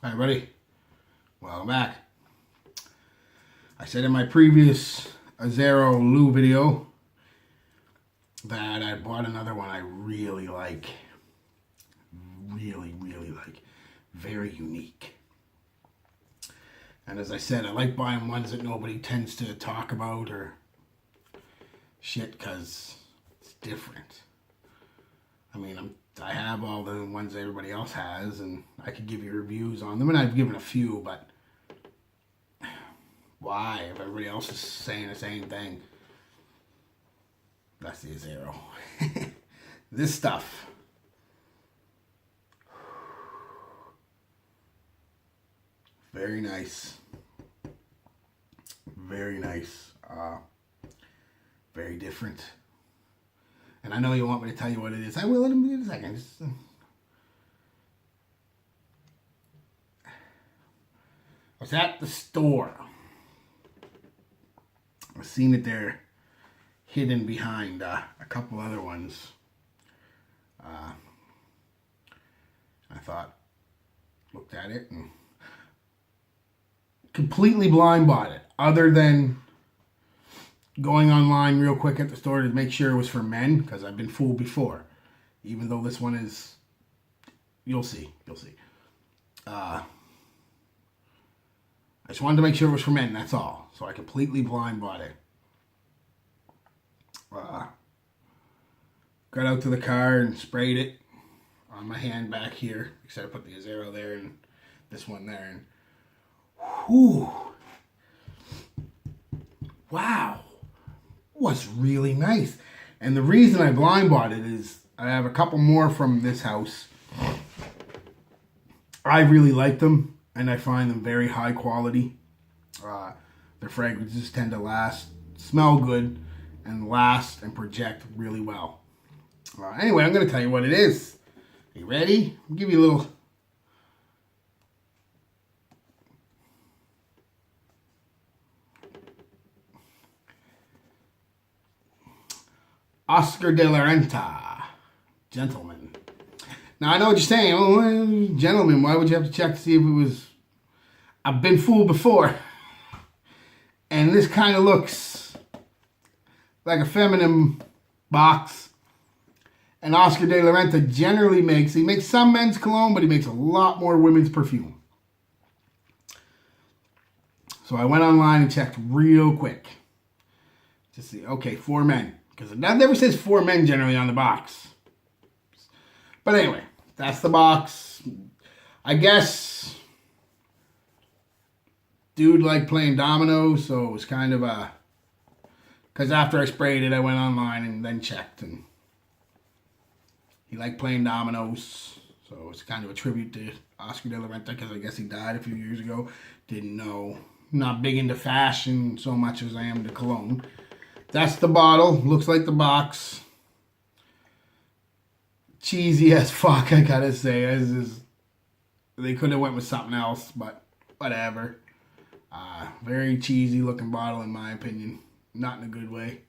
Hi, everybody. Welcome back. I said in my previous Azero Lou video that I bought another one I really like. Really like. Very unique. And as I said, I like buying ones that nobody tends to talk about or shit because it's different. I mean, I have all the ones everybody else has, and I could give you reviews on them, and I've given a few, but why? If everybody else is saying the same thing. That's the zero. This stuff. Very nice. Very nice. Very different. And I know you want me to tell you what it is. I will in a second. I was at the store. I seen it there hidden behind a couple other ones. I thought, looked at it and completely blind bought it. Other than going online real quick at the store to make sure it was for men, because I've been fooled before. Even though this one is, you'll see. I just wanted to make sure it was for men, that's all. So I completely blind bought it. Got out to the car and sprayed it on my hand back here. Except I put the Azero there and this one there. And whew. Wow. Was really nice. And the reason I blind bought it is I have a couple more from this house. I really like them, and I find them very high quality. Their fragrances tend to last, smell good, and last and project really well. Anyway, I'm going to tell you what it is. Are you ready? I'll give you a little... Oscar de la Renta, gentleman. Now I know what you're saying. Oh, well, gentleman, why would you have to check to see if it was... I've been fooled before. And this kind of looks like a feminine box. And Oscar de la Renta generally makes... He makes some men's cologne, but he makes a lot more women's perfume. So I went online and checked real quick. To see, okay, 4 men. Because that never says 4 men generally on the box. But anyway, that's the box. I guess dude liked playing dominoes, so it was kind of a... Because after I sprayed it, I went online and then checked. And he liked playing dominoes. So it's kind of a tribute to Oscar de la Renta, because I guess he died a few years ago. Didn't know. Not big into fashion so much as I am to cologne. That's the bottle. Looks like the box. Cheesy as fuck, I gotta say. They could have went with something else, but whatever. Very cheesy looking bottle in my opinion. Not in a good way.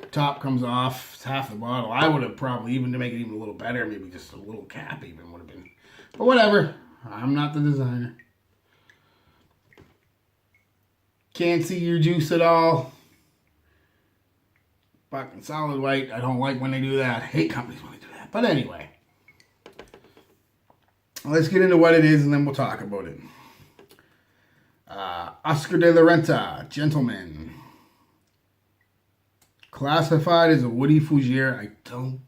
Top comes off. It's half the bottle. I would have probably, even to make it even a little better, maybe just a little cap even would have been. But whatever. I'm not the designer. Can't see your juice at all. Fucking solid white. I don't like when they do that. I hate companies when they do that. But anyway. Let's get into what it is and then we'll talk about it. Oscar de la Renta, gentleman. Classified as a woody fougere. I don't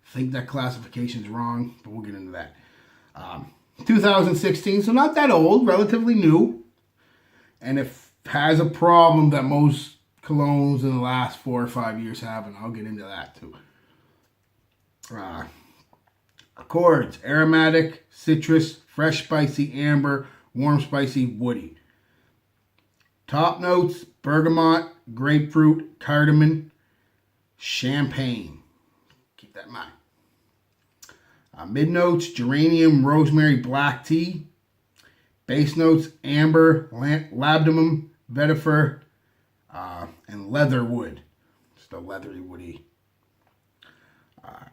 think that classification is wrong, but we'll get into that. 2016, so not that old. Relatively new. And it has a problem that most colognes in the last 4 or 5 years have, and I'll get into that too. Accords: aromatic, citrus, fresh spicy, amber, warm spicy, woody. Top notes: bergamot, grapefruit, cardamom, champagne. Keep that in mind. Mid notes: geranium, rosemary, black tea. Base notes: amber, labdanum, vetiver, and leatherwood. Just a leathery woody.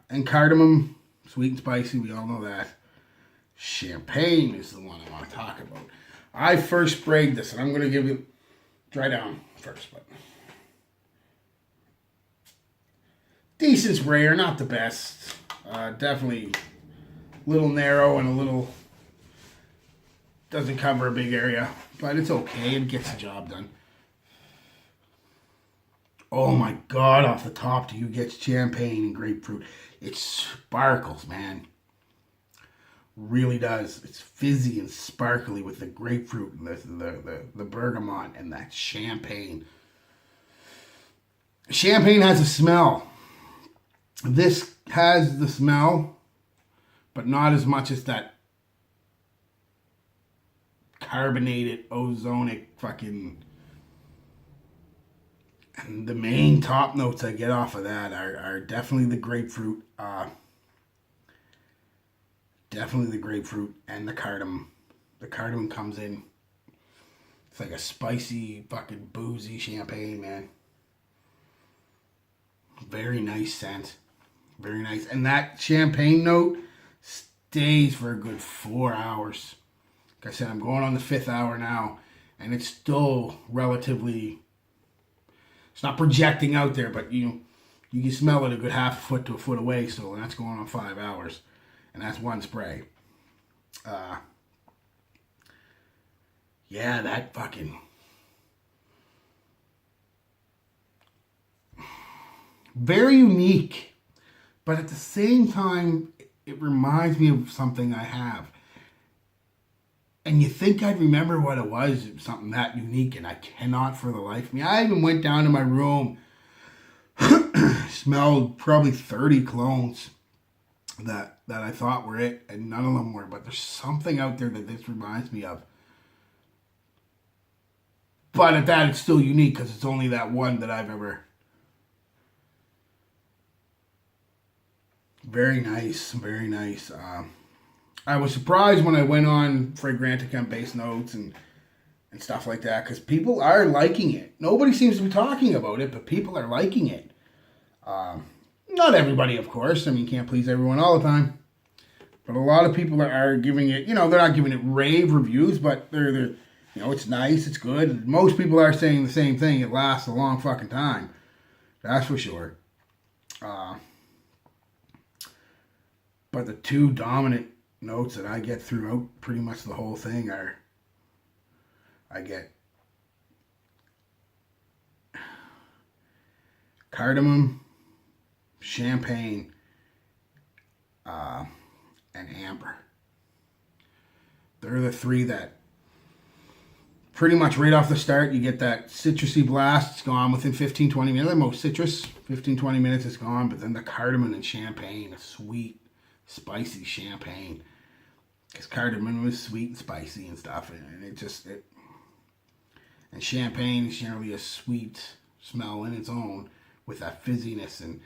And cardamom, sweet and spicy, we all know that. Champagne is the one I want to talk about. I first sprayed this, and I'm going to give you dry down first, but decent sprayer, not the best. Definitely a little narrow and a little doesn't cover a big area, but it's okay. It gets the job done. Oh my God, off the top do you get champagne and grapefruit. It sparkles, man. Really does. It's fizzy and sparkly with the grapefruit and the bergamot and that champagne. Champagne has a smell. This has the smell, but not as much as that carbonated, ozonic fucking... And the main top notes I get off of that are definitely the grapefruit. Definitely the grapefruit and the cardamom. The cardamom comes in. It's like a spicy, fucking boozy champagne, man. Very nice scent. Very nice. And that champagne note stays for a good 4 hours. Like I said, I'm going on the 5th hour now. And it's still relatively... It's not projecting out there, but you can smell it a good half a foot to a foot away. So that's going on 5 hours. And that's one spray. Yeah, that fucking... Very unique. But at the same time, it reminds me of something I have. And you think I'd remember what it was, something that unique, and I cannot for the life of me. I even went down to my room, smelled probably 30 clones that I thought were it, and none of them were. But there's something out there that this reminds me of. But at that, it's still unique because it's only that one that I've ever... Very nice, very nice. I was surprised when I went on Fragrantica base notes and stuff like that because people are liking it. Nobody seems to be talking about it, but people are liking it. Not everybody, of course. I mean, can't please everyone all the time. But a lot of people are giving it, they're not giving it rave reviews, but they're it's nice, it's good. Most people are saying the same thing. It lasts a long fucking time. That's for sure. But the two dominant notes that I get throughout pretty much the whole thing are, I get cardamom, champagne, and amber. They're the three that pretty much right off the start, you get that citrusy blast. It's gone within 15, 20 minutes. Most citrus, 15, 20 minutes it's gone. But then the cardamom and champagne, a sweet, spicy champagne. Because cardamom was sweet and spicy and stuff. And and champagne is generally a sweet smell in its own with that fizziness and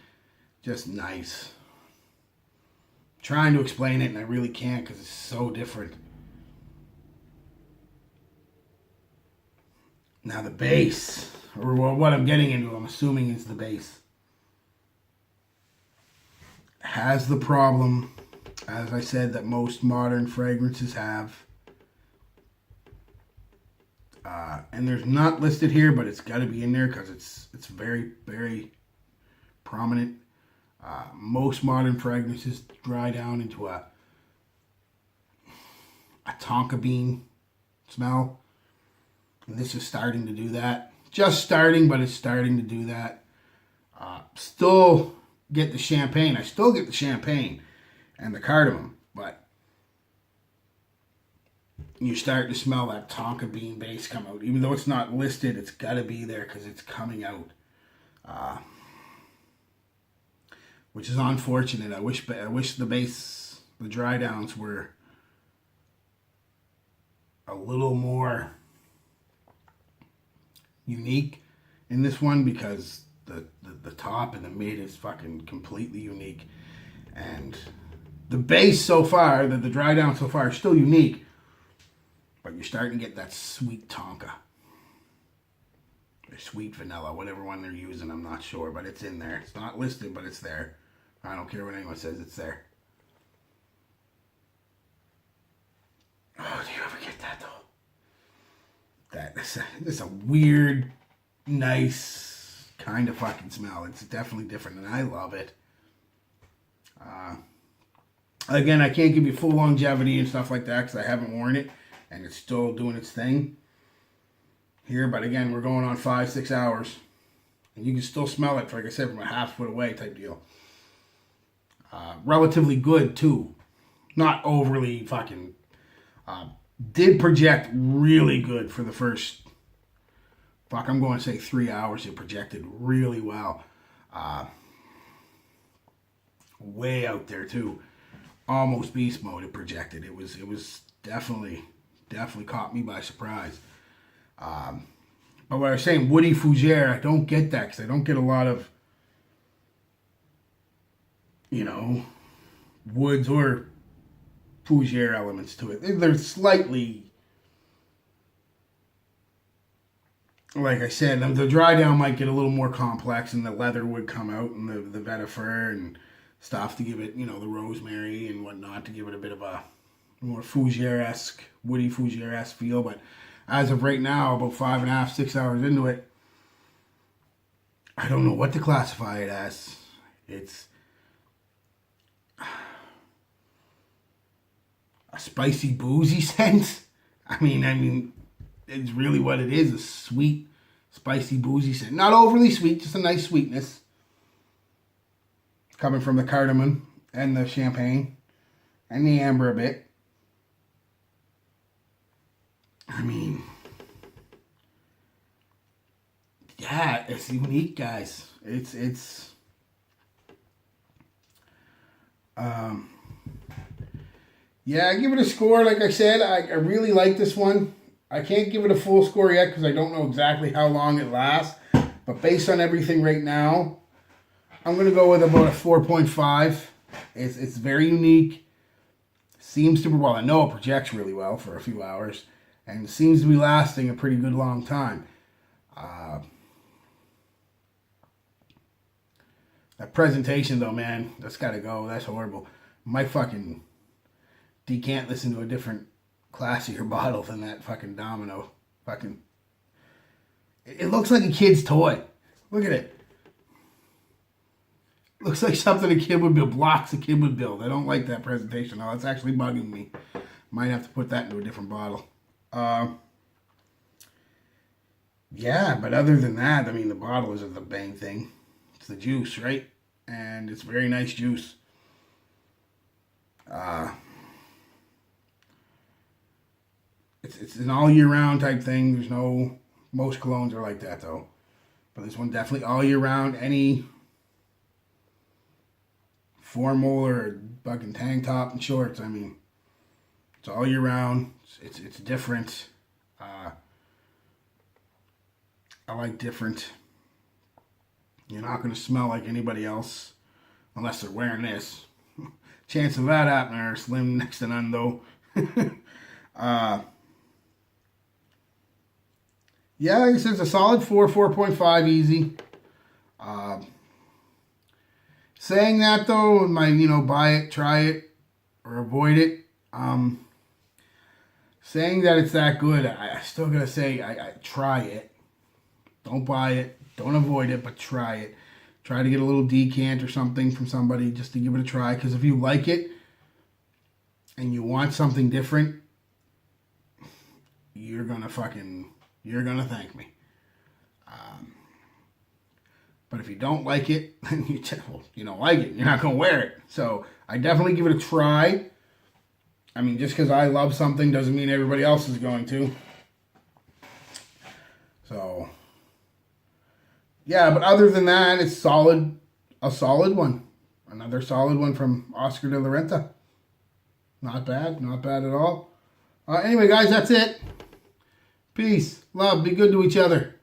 just nice. Trying to explain it and I really can't because it's so different. Now the base, or what I'm getting into, I'm assuming is the base, has the problem, as I said, that most modern fragrances have. And there's not listed here, but it's got to be in there because it's very, very prominent. Most modern fragrances dry down into a tonka bean smell. And this is starting to do that. Just starting, but it's starting to do that. Still get the champagne. I still get the champagne and the cardamom, but you start to smell that tonka bean base come out. Even though it's not listed, it's got to be there because it's coming out. Which is unfortunate. I wish the base, the dry downs were a little more unique in this one because the top and the mid is fucking completely unique. And the base so far, the dry down so far is still unique. But you're starting to get that sweet tonka. Or sweet vanilla, whatever one they're using, I'm not sure. But it's in there. It's not listed, but it's there. I don't care what anyone says, it's there. it's a weird, nice kind of fucking smell. It's definitely different, and I love it. Again, I can't give you full longevity and stuff like that because I haven't worn it, and it's still doing its thing here. But again, we're going on 5-6 hours, and you can still smell it, like I said, from a half foot away type deal. Relatively good too, not overly fucking. Did project really good for the first. Fuck, I'm going to say 3 hours. It projected really well. Way out there too. Almost beast mode. It projected. It was definitely caught me by surprise. But what I was saying, woody fougere, I don't get that because I don't get a lot of, woods or fougere elements to it. They're slightly, like I said, the dry down might get a little more complex and the leather would come out and the vetiver and stuff to give it, the rosemary and whatnot to give it a bit of a more fougere-esque, woody fougere-esque feel. But as of right now, about 5.5, 6 hours into it, I don't know what to classify it as. It's a spicy, boozy scent. I mean, it's really what it is, a sweet, spicy, boozy scent. Not overly sweet, just a nice sweetness. Coming from the cardamom and the champagne and the amber a bit. I mean, yeah, it's unique, guys. It's yeah, I give it a score. Like I said, I really like this one. I can't give it a full score yet because I don't know exactly how long it lasts. But based on everything right now, I'm going to go with about a 4.5. It's very unique. Seems to be, well, I know it projects really well for a few hours. And seems to be lasting a pretty good long time. That presentation, though, man, that's got to go. That's horrible. My fucking decant this into a different, classier bottle than that fucking Domino. Fucking, it looks like a kid's toy. Look at it. Looks like something a kid would build, blocks a kid would build. I don't like that presentation. Oh, it's actually bugging me. Might have to put that into a different bottle. Yeah, but other than that, I mean, the bottle isn't the main thing. It's the juice, right? And it's very nice juice. It's an all year round type thing. There's no, most colognes are like that though. But this one definitely all year round. Any formal or fucking tank top and shorts. I mean, it's all year round. It's different. I like different. You're not going to smell like anybody else unless they're wearing this. Chance of that happening are slim next to none though. Yeah, like I said, it's a solid 4.5 easy. Saying that though, my, buy it, try it, or avoid it. Saying that it's that good, I still gotta say, I try it. Don't buy it, don't avoid it, but try it. Try to get a little decant or something from somebody just to give it a try. Because if you like it and you want something different, you're gonna thank me. But if you don't like it, then you don't like it. You're not gonna wear it. So I definitely give it a try. I mean, just because I love something doesn't mean everybody else is going to. So, yeah, but other than that, it's solid. A solid one. Another solid one from Oscar de la Renta. Not bad. Not bad at all. Anyway, guys, that's it. Peace. Love. Be good to each other.